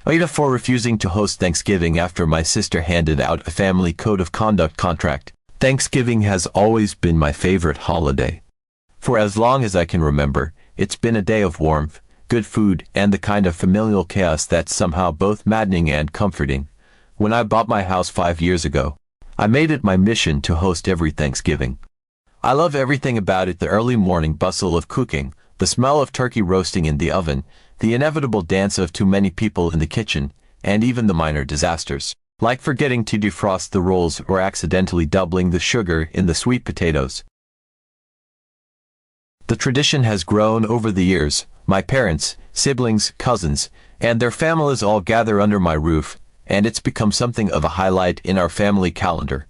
AITA for refusing to host Thanksgiving after my sister handed out a family code of conduct contract. Thanksgiving has always been my favorite holiday. For as long as I can remember, it's been a day of warmth, good food, and the kind of familial chaos that's somehow both maddening and comforting. When I bought my house 5 years ago, I made it my mission to host every Thanksgiving. I love everything about it: the early morning bustle of cooking, the smell of turkey roasting in the oven, the inevitable dance of too many people in the kitchen, and even the minor disasters, like forgetting to defrost the rolls or accidentally doubling the sugar in the sweet potatoes. The tradition has grown over the years. My parents, siblings, cousins, and their families all gather under my roof, and it's become something of a highlight in our family calendar.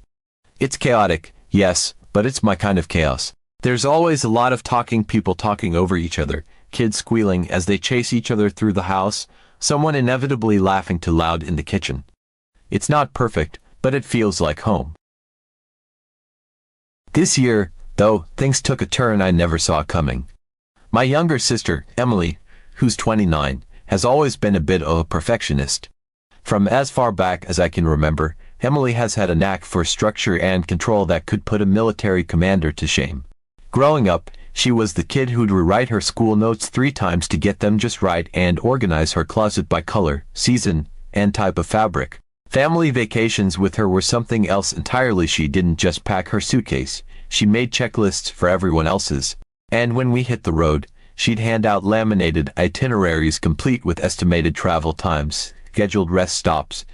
It's chaotic, yes, but it's my kind of chaos. There's always a lot of talking, people talking over each other, kids squealing as they chase each other through the house, someone inevitably laughing too loud in the kitchen. It's not perfect, but it feels like home. This year, though, things took a turn I never saw coming. My younger sister, Emily, who's 29, has always been a bit of a perfectionist. From as far back as I can remember, Emily has had a knack for structure and control that could put a military commander to shame. Growing up, she was the kid who'd rewrite her school notes 3 times to get them just right and organize her closet by color, season, and type of fabric. Family vacations with her were something else entirely. She didn't just pack her suitcase, she made checklists for everyone else's. And when we hit the road, she'd hand out laminated itineraries complete with estimated travel times, scheduled rest stops,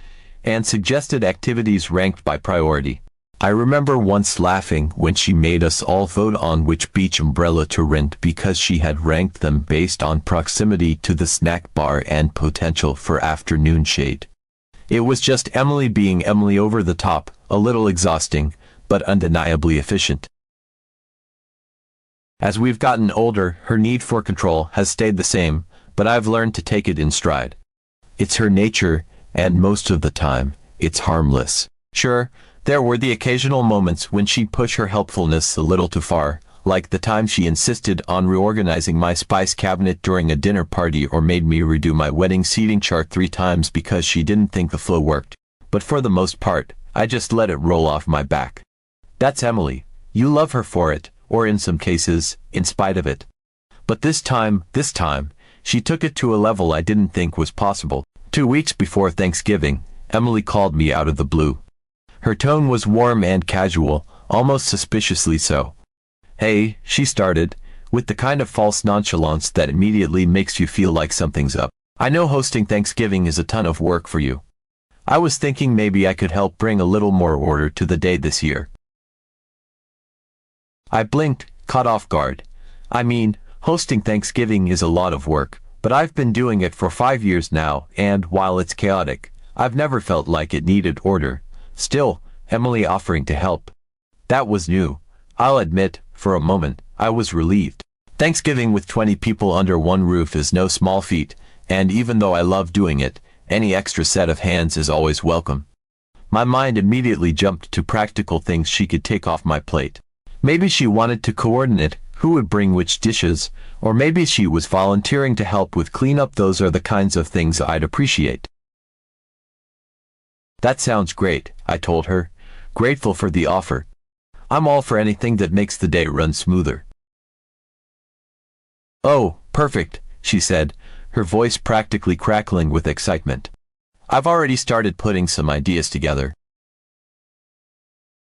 and suggested activities ranked by priority. I remember once laughing when she made us all vote on which beach umbrella to rent because she had ranked them based on proximity to the snack bar and potential for afternoon shade. It was just Emily being Emily, over the top, a little exhausting, but undeniably efficient. As we've gotten older, her need for control has stayed the same, but I've learned to take it in stride. It's her nature, and most of the time, it's harmless. Sure, there were the occasional moments when she'd push her helpfulness a little too far, like the time she insisted on reorganizing my spice cabinet during a dinner party or made me redo my wedding seating chart 3 times because she didn't think the flow worked. But for the most part, I just let it roll off my back. That's Emily. You love her for it, or in some cases, in spite of it. But this time, she took it to a level I didn't think was possible. 2 weeks before Thanksgiving, Emily called me out of the blue. Her tone was warm and casual, almost suspiciously so. "Hey," she started, with the kind of false nonchalance that immediately makes you feel like something's up. "I know hosting Thanksgiving is a ton of work for you. I was thinking maybe I could help bring a little more order to the day this year." I blinked, caught off guard. I mean, hosting Thanksgiving is a lot of work, but I've been doing it for 5 years now, and while it's chaotic, I've never felt like it needed order. Still, Emily offering to help. That was new. I'll admit, for a moment, I was relieved. Thanksgiving with 20 people under one roof is no small feat, and even though I love doing it, any extra set of hands is always welcome. My mind immediately jumped to practical things she could take off my plate. Maybe she wanted to coordinate who would bring which dishes, or maybe she was volunteering to help with cleanup. Those are the kinds of things I'd appreciate. "That sounds great," I told her, grateful for the offer. "I'm all for anything that makes the day run smoother." "Oh, perfect," she said, her voice practically crackling with excitement. "I've already started putting some ideas together."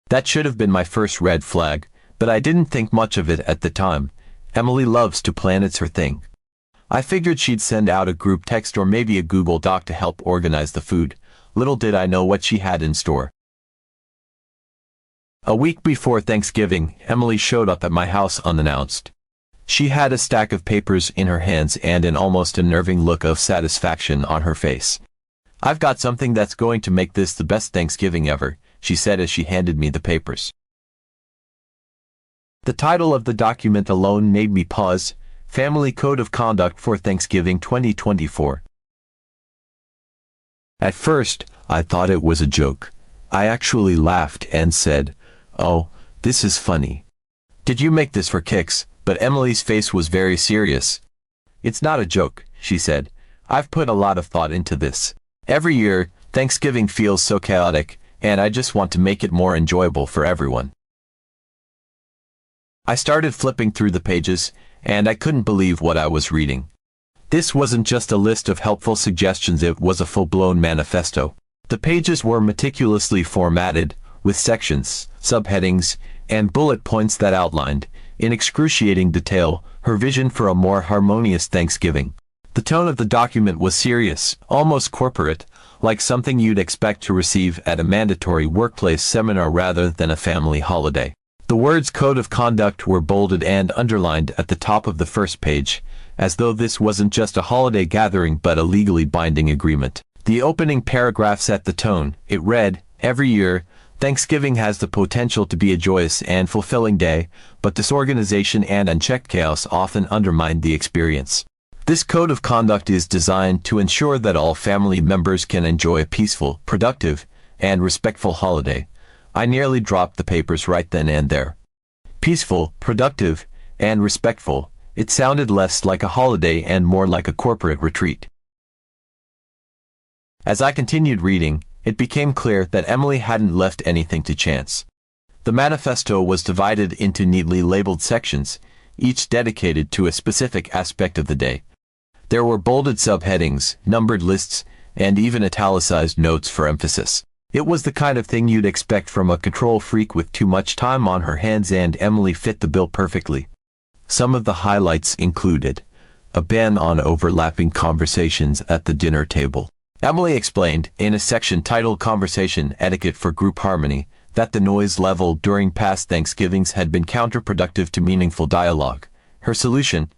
That should have been my first red flag, but I didn't think much of it at the time. Emily loves to plan, it's her thing. I figured she'd send out a group text or maybe a Google Doc to help organize the food. Little did I know what she had in store. A week before Thanksgiving, Emily showed up at my house unannounced. She had a stack of papers in her hands and an almost unnerving look of satisfaction on her face. "I've got something that's going to make this the best Thanksgiving ever," she said as she handed me the papers. The title of the document alone made me pause: Family Code of Conduct for Thanksgiving 2024. At first, I thought it was a joke. I actually laughed and said, "Oh, this is funny. Did you make this for kicks?" But Emily's face was very serious. "It's not a joke," she said. I've put a lot of thought into this. Every year, Thanksgiving feels so chaotic, and I just want to make it more enjoyable for everyone. I started flipping through the pages, and I couldn't believe what I was reading. This wasn't just a list of helpful suggestions, it was a full-blown manifesto. The pages were meticulously formatted, with sections, subheadings, and bullet points that outlined, in excruciating detail, her vision for a more harmonious Thanksgiving. The tone of the document was serious, almost corporate, like something you'd expect to receive at a mandatory workplace seminar rather than a family holiday. The words Code of Conduct were bolded and underlined at the top of the first page, as though this wasn't just a holiday gathering but a legally binding agreement. The opening paragraph set the tone. It read, "Every year, Thanksgiving has the potential to be a joyous and fulfilling day, but disorganization and unchecked chaos often undermine the experience. This code of conduct is designed to ensure that all family members can enjoy a peaceful, productive, and respectful holiday." I nearly dropped the papers right then and there. Peaceful, productive, and respectful. It sounded less like a holiday and more like a corporate retreat. As I continued reading, it became clear that Emily hadn't left anything to chance. The manifesto was divided into neatly labeled sections, each dedicated to a specific aspect of the day. There were bolded subheadings, numbered lists, and even italicized notes for emphasis. It was the kind of thing you'd expect from a control freak with too much time on her hands, and Emily fit the bill perfectly. Some of the highlights included a ban on overlapping conversations at the dinner table. Emily explained, in a section titled Conversation Etiquette for Group Harmony, that the noise level during past Thanksgivings had been counterproductive to meaningful dialogue. Her solution?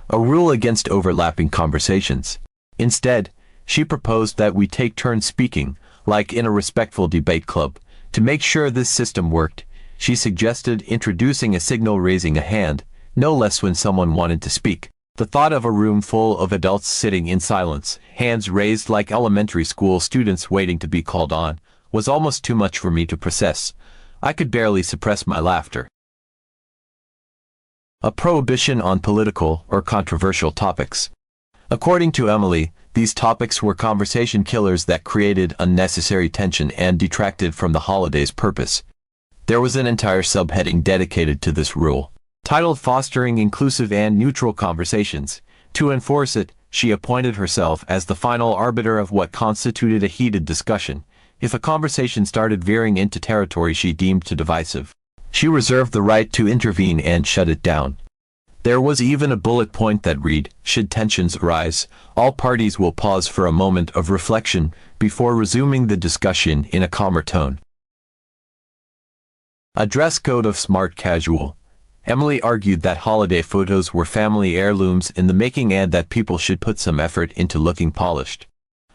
A rule against overlapping conversations. Instead, she proposed that we take turns speaking, like in a respectful debate club. To make sure this system worked, she suggested introducing a signal raising a hand, no less when someone wanted to speak. The thought of a room full of adults sitting in silence, hands raised like elementary school students waiting to be called on, was almost too much for me to process. I could barely suppress my laughter. A prohibition on political or controversial topics. According to Emily, these topics were conversation killers that created unnecessary tension and detracted from the holiday's purpose. There was an entire subheading dedicated to this rule, titled Fostering Inclusive and Neutral Conversations. To enforce it, she appointed herself as the final arbiter of what constituted a heated discussion. If a conversation started veering into territory she deemed too divisive, she reserved the right to intervene and shut it down. There was even a bullet point that read, "Should tensions arise, all parties will pause for a moment of reflection before resuming the discussion in a calmer tone." A dress code of smart casual. Emily argued that holiday photos were family heirlooms in the making and that people should put some effort into looking polished.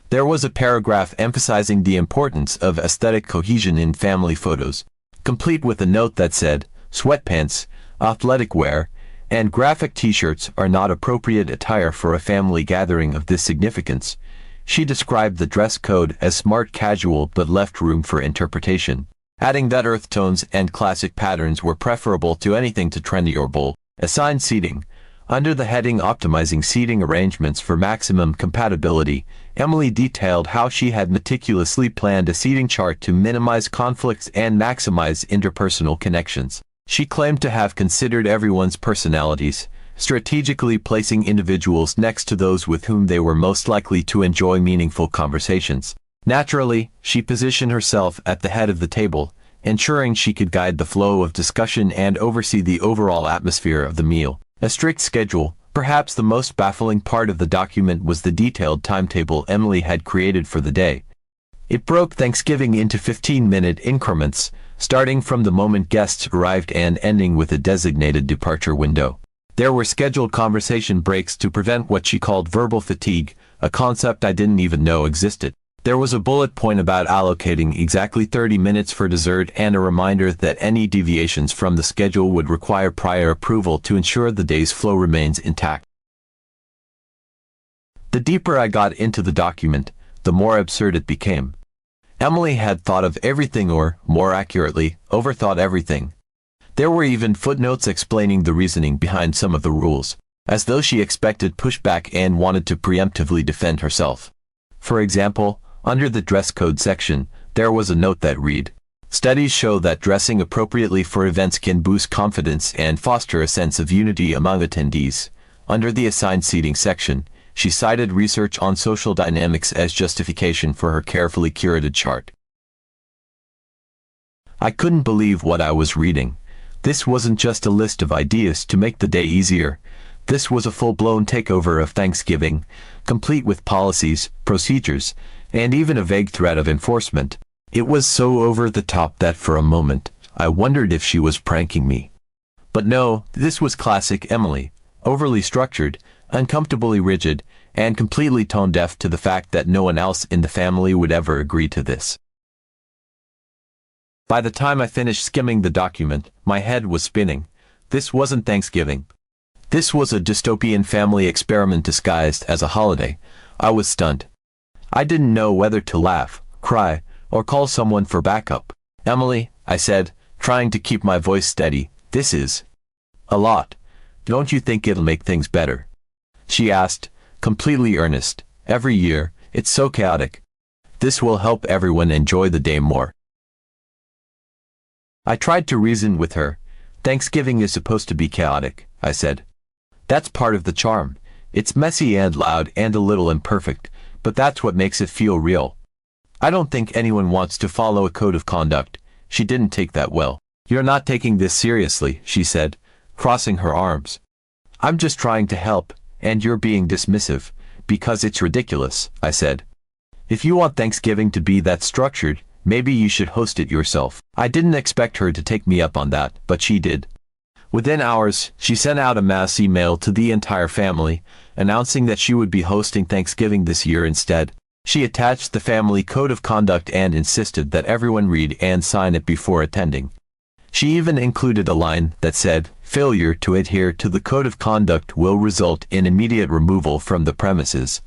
There was a paragraph emphasizing the importance of aesthetic cohesion in family photos, complete with a note that said, "Sweatpants, athletic wear, and graphic t-shirts are not appropriate attire for a family gathering of this significance." She described the dress code as smart casual but left room for interpretation, adding that earth tones and classic patterns were preferable to anything too trendy or bold. Assigned seating. Under the heading Optimizing Seating Arrangements for Maximum Compatibility, Emily detailed how she had meticulously planned a seating chart to minimize conflicts and maximize interpersonal connections. She claimed to have considered everyone's personalities, strategically placing individuals next to those with whom they were most likely to enjoy meaningful conversations. Naturally, she positioned herself at the head of the table, ensuring she could guide the flow of discussion and oversee the overall atmosphere of the meal. A strict schedule. Perhaps the most baffling part of the document was the detailed timetable Emily had created for the day. It broke Thanksgiving into 15-minute increments, starting from the moment guests arrived and ending with a designated departure window. There were scheduled conversation breaks to prevent what she called verbal fatigue, a concept I didn't even know existed. There was a bullet point about allocating exactly 30 minutes for dessert and a reminder that any deviations from the schedule would require prior approval to ensure the day's flow remains intact. The deeper I got into the document, the more absurd it became. Emily had thought of everything, or, more accurately, overthought everything. There were even footnotes explaining the reasoning behind some of the rules. as though she expected pushback and wanted to preemptively defend herself. For example, under the dress code section, there was a note that read, "Studies show that dressing appropriately for events can boost confidence and foster a sense of unity among attendees." Under the assigned seating section, she cited research on social dynamics as justification for her carefully curated chart. I couldn't believe what I was reading. This wasn't just a list of ideas to make the day easier. This was a full-blown takeover of Thanksgiving, complete with policies, procedures, and even a vague threat of enforcement. It was so over the top that for a moment, I wondered if she was pranking me. But no, this was classic Emily, overly structured, uncomfortably rigid, and completely tone-deaf to the fact that no one else in the family would ever agree to this. By the time I finished skimming the document, my head was spinning. This wasn't Thanksgiving. This was a dystopian family experiment disguised as a holiday. I was stunned. I didn't know whether to laugh, cry, or call someone for backup. "Emily," I said, trying to keep my voice steady, "this is a lot. Don't you think it'll make things better?" She asked, completely earnest. "Every year, it's so chaotic. This will help everyone enjoy the day more." I tried to reason with her. "Thanksgiving is supposed to be chaotic," I said. "That's part of the charm. It's messy and loud and a little imperfect, but that's what makes it feel real. I don't think anyone wants to follow a code of conduct." She didn't take that well. "You're not taking this seriously," she said, crossing her arms. "I'm just trying to help, and you're being dismissive, because it's ridiculous," I said. "If you want Thanksgiving to be that structured, maybe you should host it yourself." I didn't expect her to take me up on that, but she did. Within hours, she sent out a mass email to the entire family, announcing that she would be hosting Thanksgiving this year instead. She attached the family code of conduct and insisted that everyone read and sign it before attending. She even included a line that said, "Failure to adhere to the code of conduct will result in immediate removal from the premises."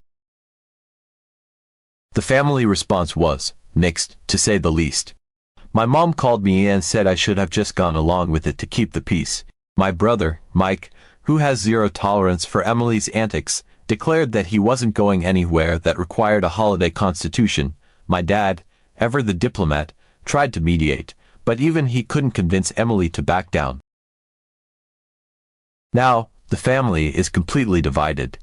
The family response was mixed, to say the least. My mom called me and said I should have just gone along with it to keep the peace. My brother, Mike, who has zero tolerance for Emily's antics, declared that he wasn't going anywhere that required a holiday constitution. My dad, ever the diplomat, tried to mediate, but even he couldn't convince Emily to back down. Now, the family is completely divided.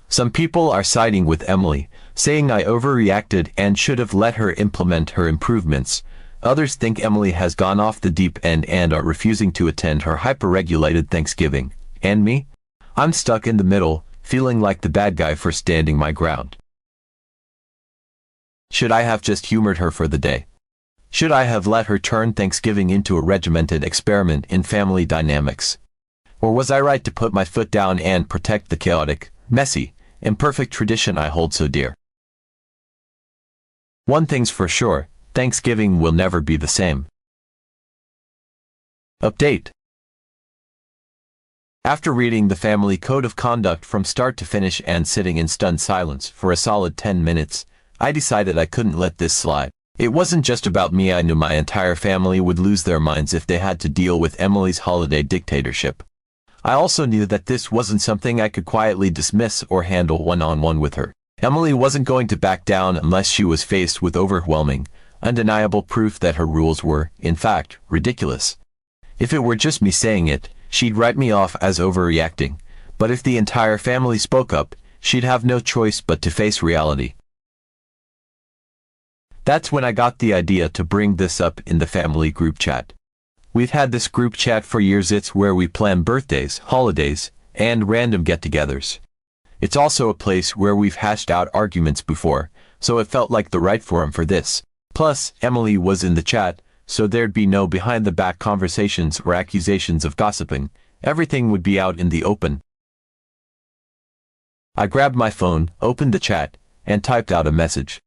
Some people are siding with Emily, saying I overreacted and should have let her implement her improvements. Others think Emily has gone off the deep end and are refusing to attend her hyper-regulated Thanksgiving. And me? I'm stuck in the middle, feeling like the bad guy for standing my ground. Should I have just humored her for the day? Should I have let her turn Thanksgiving into a regimented experiment in family dynamics? Or was I right to put my foot down and protect the chaotic, messy, imperfect tradition I hold so dear? One thing's for sure, Thanksgiving will never be the same. Update. After reading the family code of conduct from start to finish and sitting in stunned silence for a solid 10 minutes, I decided I couldn't let this slide. It wasn't just about me. I knew my entire family would lose their minds if they had to deal with Emily's holiday dictatorship. I also knew that this wasn't something I could quietly dismiss or handle one-on-one with her. Emily wasn't going to back down unless she was faced with overwhelming, undeniable proof that her rules were, in fact, ridiculous. If it were just me saying it, she'd write me off as overreacting, but if the entire family spoke up, she'd have no choice but to face reality. That's when I got the idea to bring this up in the family group chat. We've had this group chat for years. It's where we plan birthdays, holidays, and random get-togethers. It's also a place where we've hashed out arguments before, so it felt like the right forum for this. Plus, Emily was in the chat, so there'd be no behind-the-back conversations or accusations of gossiping. Everything would be out in the open. I grabbed my phone, opened the chat, and typed out a message.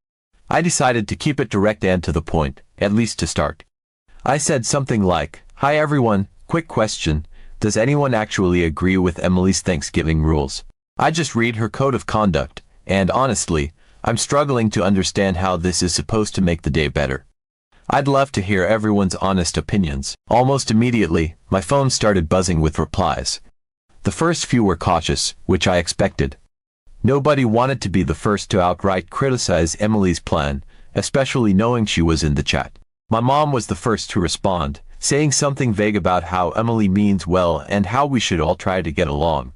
I decided to keep it direct and to the point, at least to start. I said something like, "Hi everyone, quick question. Does anyone actually agree with Emily's Thanksgiving rules? I just read her code of conduct, and honestly, I'm struggling to understand how this is supposed to make the day better. I'd love to hear everyone's honest opinions." Almost immediately, my phone started buzzing with replies. The first few were cautious, which I expected. Nobody wanted to be the first to outright criticize Emily's plan, especially knowing she was in the chat. My mom was the first to respond, saying something vague about how Emily means well and how we should all try to get along.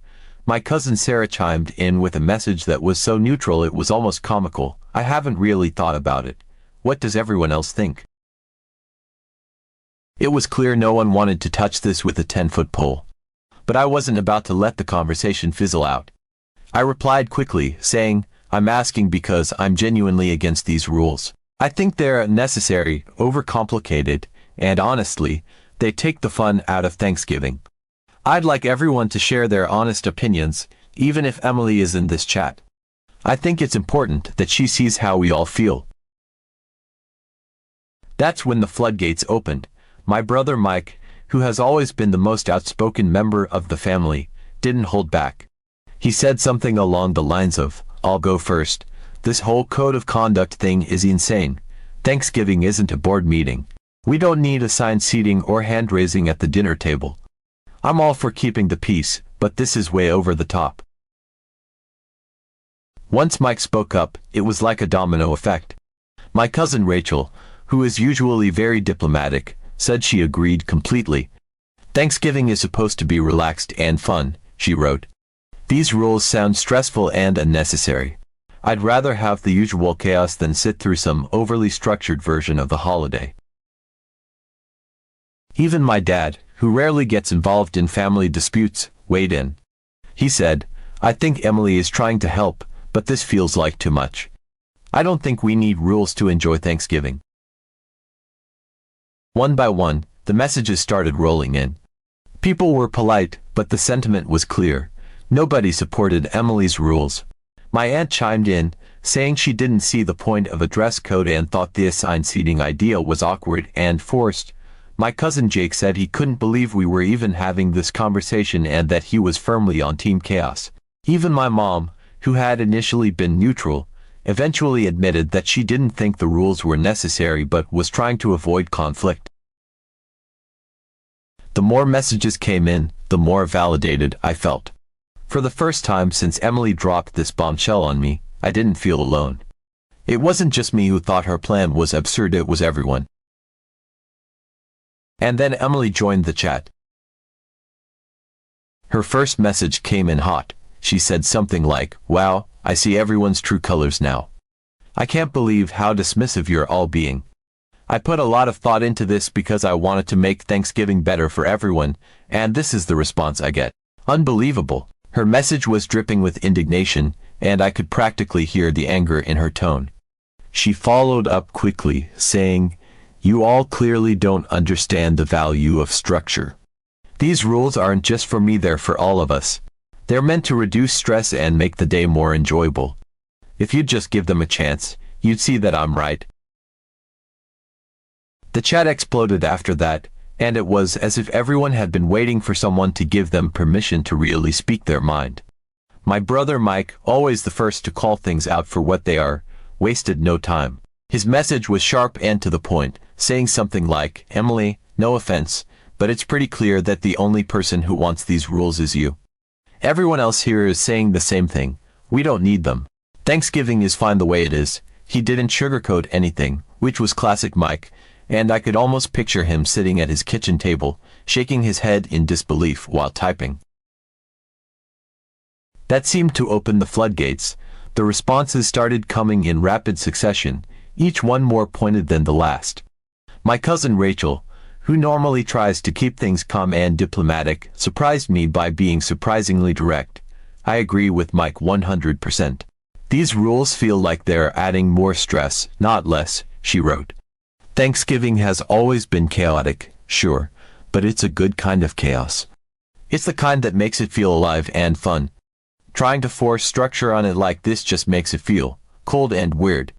My cousin Sarah chimed in with a message that was so neutral it was almost comical. I haven't really thought about it. What does everyone else think? It was clear no one wanted to touch this with a 10-foot pole. But I wasn't about to let the conversation fizzle out. I replied quickly, saying, I'm asking because I'm genuinely against these rules. I think they're unnecessary, overcomplicated, and honestly, they take the fun out of Thanksgiving. I'd like everyone to share their honest opinions, even if Emily is in this chat. I think it's important that she sees how we all feel. That's when the floodgates opened. My brother Mike, who has always been the most outspoken member of the family, didn't hold back. He said something along the lines of, I'll go first. This whole code of conduct thing is insane. Thanksgiving isn't a board meeting. We don't need assigned seating or hand-raising at the dinner table. I'm all for keeping the peace, but this is way over the top. Once Mike spoke up, it was like a domino effect. My cousin Rachel, who is usually very diplomatic, said she agreed completely. Thanksgiving is supposed to be relaxed and fun, she wrote. These rules sound stressful and unnecessary. I'd rather have the usual chaos than sit through some overly structured version of the holiday. Even my dad, who rarely gets involved in family disputes, weighed in. He said, I think Emily is trying to help, but this feels like too much. I don't think we need rules to enjoy Thanksgiving. One by one, the messages started rolling in. People were polite, but the sentiment was clear. Nobody supported Emily's rules. My aunt chimed in, saying she didn't see the point of a dress code and thought the assigned seating idea was awkward and forced. My cousin Jake said he couldn't believe we were even having this conversation and that he was firmly on Team Chaos. Even my mom, who had initially been neutral, eventually admitted that she didn't think the rules were necessary but was trying to avoid conflict. The more messages came in, the more validated I felt. For the first time since Emily dropped this bombshell on me, I didn't feel alone. It wasn't just me who thought her plan was absurd, it was everyone. And then Emily joined the chat. Her first message came in hot. She said something like, wow, I see everyone's true colors now. I can't believe how dismissive you're all being. I put a lot of thought into this because I wanted to make Thanksgiving better for everyone, and this is the response I get. Unbelievable. Her message was dripping with indignation, and I could practically hear the anger in her tone. She followed up quickly, saying, you all clearly don't understand the value of structure. These rules aren't just for me, they're for all of us. They're meant to reduce stress and make the day more enjoyable. If you'd just give them a chance, you'd see that I'm right. The chat exploded after that, and it was as if everyone had been waiting for someone to give them permission to really speak their mind. My brother Mike, always the first to call things out for what they are, wasted no time. His message was sharp and to the point, saying something like, Emily, no offense, but it's pretty clear that the only person who wants these rules is you. Everyone else here is saying the same thing. We don't need them. Thanksgiving is fine the way it is. He didn't sugarcoat anything, which was classic Mike, and I could almost picture him sitting at his kitchen table, shaking his head in disbelief while typing. That seemed to open the floodgates. The responses started coming in rapid succession, each one more pointed than the last. My cousin Rachel, who normally tries to keep things calm and diplomatic, surprised me by being surprisingly direct. I agree with Mike 100%. These rules feel like they're adding more stress, not less, she wrote. Thanksgiving has always been chaotic, sure, but it's a good kind of chaos. It's the kind that makes it feel alive and fun. Trying to force structure on it like this just makes it feel cold and weird.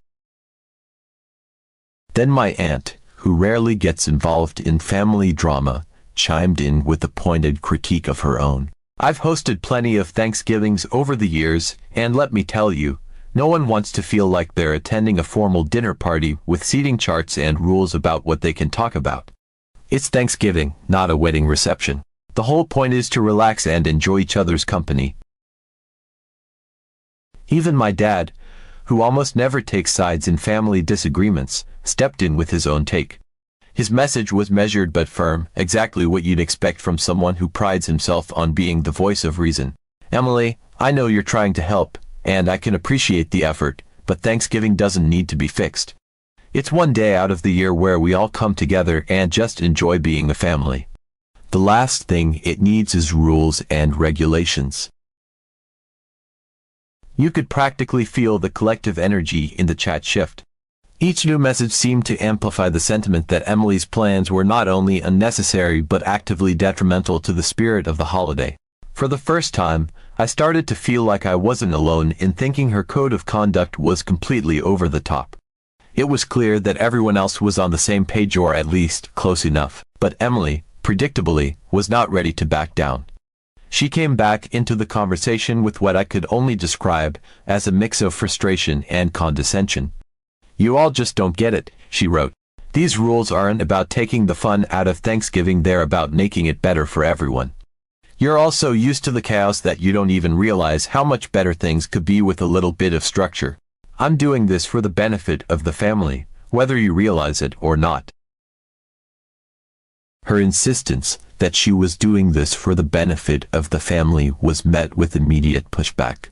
Then my aunt, who rarely gets involved in family drama, chimed in with a pointed critique of her own. I've hosted plenty of Thanksgivings over the years, and let me tell you, no one wants to feel like they're attending a formal dinner party with seating charts and rules about what they can talk about. It's Thanksgiving, not a wedding reception. The whole point is to relax and enjoy each other's company. Even my dad, who almost never takes sides in family disagreements, stepped in with his own take. His message was measured but firm, exactly what you'd expect from someone who prides himself on being the voice of reason. Emily, I know you're trying to help, and I can appreciate the effort, but Thanksgiving doesn't need to be fixed. It's one day out of the year where we all come together and just enjoy being a family. The last thing it needs is rules and regulations. You could practically feel the collective energy in the chat shift. Each new message seemed to amplify the sentiment that Emily's plans were not only unnecessary but actively detrimental to the spirit of the holiday. For the first time, I started to feel like I wasn't alone in thinking her code of conduct was completely over the top. It was clear that everyone else was on the same page, or at least close enough, but Emily, predictably, was not ready to back down. She came back into the conversation with what I could only describe as a mix of frustration and condescension. "You all just don't get it," she wrote. "These rules aren't about taking the fun out of Thanksgiving, they're about making it better for everyone. You're all so used to the chaos that you don't even realize how much better things could be with a little bit of structure. I'm doing this for the benefit of the family, whether you realize it or not." Her insistence that she was doing this for the benefit of the family was met with immediate pushback.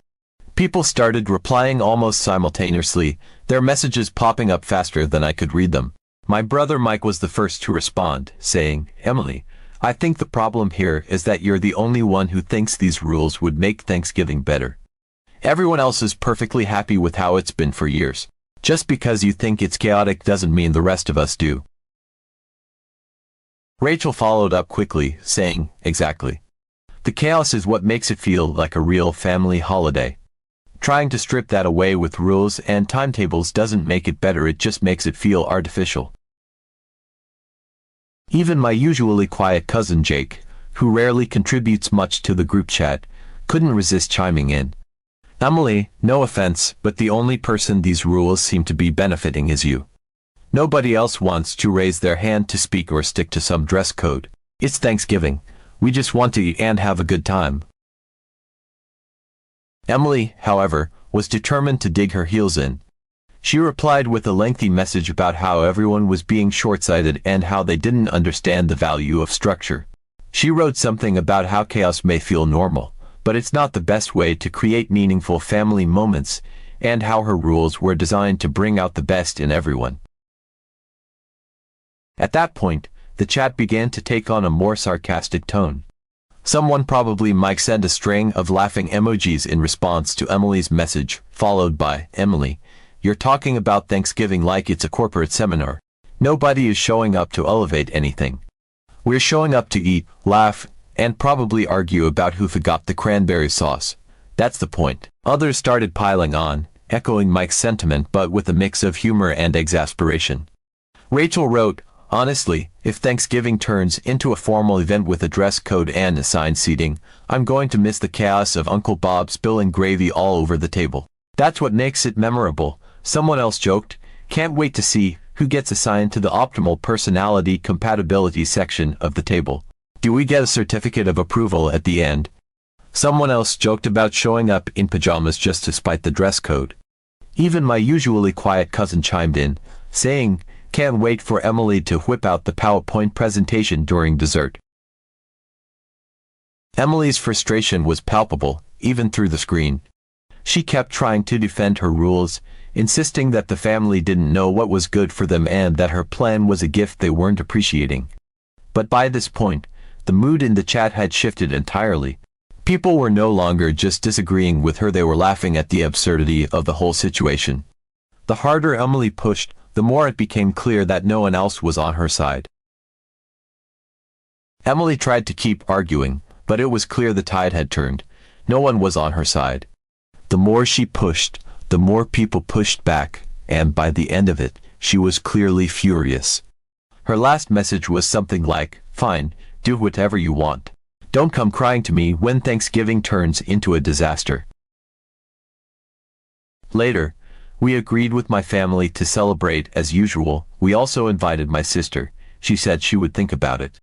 People started replying almost simultaneously, their messages popping up faster than I could read them. My brother Mike was the first to respond, saying, "Emily, I think the problem here is that you're the only one who thinks these rules would make Thanksgiving better. Everyone else is perfectly happy with how it's been for years. Just because you think it's chaotic doesn't mean the rest of us do." Rachel followed up quickly, saying, "Exactly. The chaos is what makes it feel like a real family holiday. Trying to strip that away with rules and timetables doesn't make it better, it just makes it feel artificial." Even my usually quiet cousin Jake, who rarely contributes much to the group chat, couldn't resist chiming in. "Emily, no offense, but the only person these rules seem to be benefiting is you. Nobody else wants to raise their hand to speak or stick to some dress code. It's Thanksgiving. We just want to eat and have a good time." Emily, however, was determined to dig her heels in. She replied with a lengthy message about how everyone was being short-sighted and how they didn't understand the value of structure. She wrote something about how chaos may feel normal, but it's not the best way to create meaningful family moments, and how her rules were designed to bring out the best in everyone. At that point, the chat began to take on a more sarcastic tone. Someone, probably Mike, sent a string of laughing emojis in response to Emily's message, followed by, "Emily, you're talking about Thanksgiving like it's a corporate seminar. Nobody is showing up to elevate anything. We're showing up to eat, laugh, and probably argue about who forgot the cranberry sauce. That's the point." Others started piling on, echoing Mike's sentiment but with a mix of humor and exasperation. Rachel wrote, "Honestly, if Thanksgiving turns into a formal event with a dress code and assigned seating, I'm going to miss the chaos of Uncle Bob spilling gravy all over the table. That's what makes it memorable." Someone else joked, "Can't wait to see who gets assigned to the optimal personality compatibility section of the table. Do we get a certificate of approval at the end?" Someone else joked about showing up in pajamas just to spite the dress code. Even my usually quiet cousin chimed in, saying, "Can't wait for Emily to whip out the PowerPoint presentation during dessert." Emily's frustration was palpable, even through the screen. She kept trying to defend her rules, insisting that the family didn't know what was good for them and that her plan was a gift they weren't appreciating. But by this point, the mood in the chat had shifted entirely. People were no longer just disagreeing with her, they were laughing at the absurdity of the whole situation. The harder Emily pushed, the more it became clear that no one else was on her side. Emily tried to keep arguing, but it was clear the tide had turned. No one was on her side. The more she pushed, the more people pushed back, and by the end of it, she was clearly furious. Her last message was something like, "Fine, do whatever you want. Don't come crying to me when Thanksgiving turns into a disaster." Later, we agreed with my family to celebrate as usual. We also invited my sister. She said she would think about it.